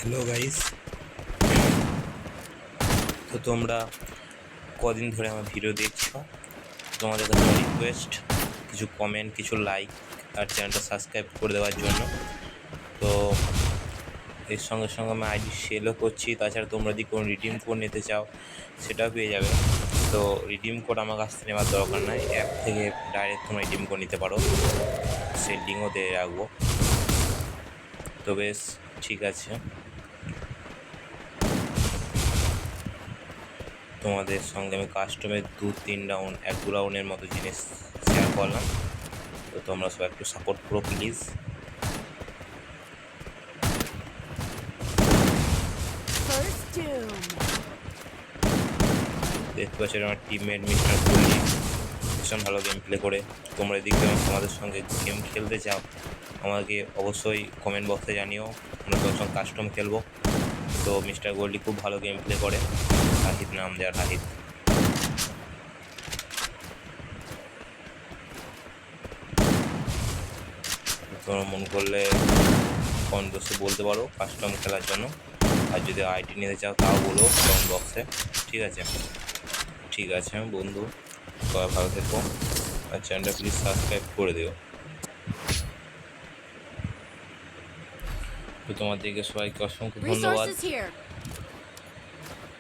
Hello guys. তো তোমরা কদিন ধরে আমার ভিডিও দেখছো, তোমাদের কাছে রিকোয়েস্ট কিছু কমেন্ট, কিছু লাইক আর চ্যানেলটা সাবস্ক্রাইব করে দেওয়ার জন্য। তো এর সঙ্গে সঙ্গে আমি আইডি সেলও করছি। তাছাড়া তোমরা যদি কোনো রিডিম কোড নিতে চাও সেটাও পেয়ে যাবে। তো রিডিম কোড আমার কাছ থেকে নেওয়ার দরকার নাই, অ্যাপ থেকে ডাইরেক্ট তোমরা রিডিম কোড নিতে পারো, সেই লিঙ্কও দিয়ে রাখবো। তো বেশ ঠিক আছে, তোমাদের সঙ্গে আমি কাস্টমের 2-3 রাউন্ড 1-2 রাউন্ডের মতো জিনিস শেয়ার করলাম। তো তোমরা সবাই একটু সাপোর্ট করো প্লিজ। দেখতে পাচ্ছি আমার টিমমেট মিস্টার কোহলি ভীষণ ভালো গেম প্লে করে। তোমরা এদিকে আমাদের সঙ্গে গেম খেলতে চাও আমাকে অবশ্যই কমেন্ট বক্সে জানিও, আমরা তোর সঙ্গে কাস্টম খেলবো। তো মিস্টার কোহলি খুব ভালো গেম প্লে করে, রাহিত নাম দেওয়ার রাহিত। তোমরা মন করলে কমেন্ট বক্সে বলতে পারো কাস্টম খেলার জন্য, আর যদি আইডি নিতে চাও তাও বলো কমেন্ট বক্সে। ঠিক আছে ঠিক আছে বন্ধু, সবাই ভালো থেকো আর চ্যানেলটা প্লিজ সাবস্ক্রাইব করে দিও। তো তোমাদেরকে সবাইকে অসংখ্য ধন্যবাদ।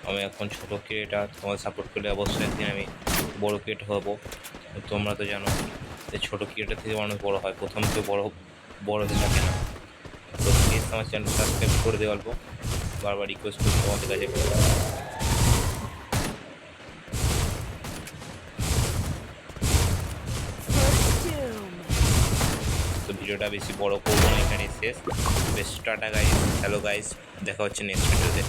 আমি এখন ছোটো ক্রিয়েটার, তোমার সাপোর্ট করলে অবশ্যই একদিন আমি বড় ক্রিয়েটার হবো। তোমরা তো জানো যে ছোটো ক্রিয়েটার থেকে মানুষ বড় হয়, প্রথম থেকে বড় হতে থাকে না। তো প্লিজ আমার চ্যানেল সাবস্ক্রাইব করে দেওয়া অল্প, বারবার রিকোয়েস্ট করছি তোমাদের কাছে। তো ভিডিওটা বেশি বড় করবো না, এখানে শেষ। বেশ টাটা গাইস, হ্যালো গাইস, দেখা হচ্ছে নেক্সট ভিডিওতে।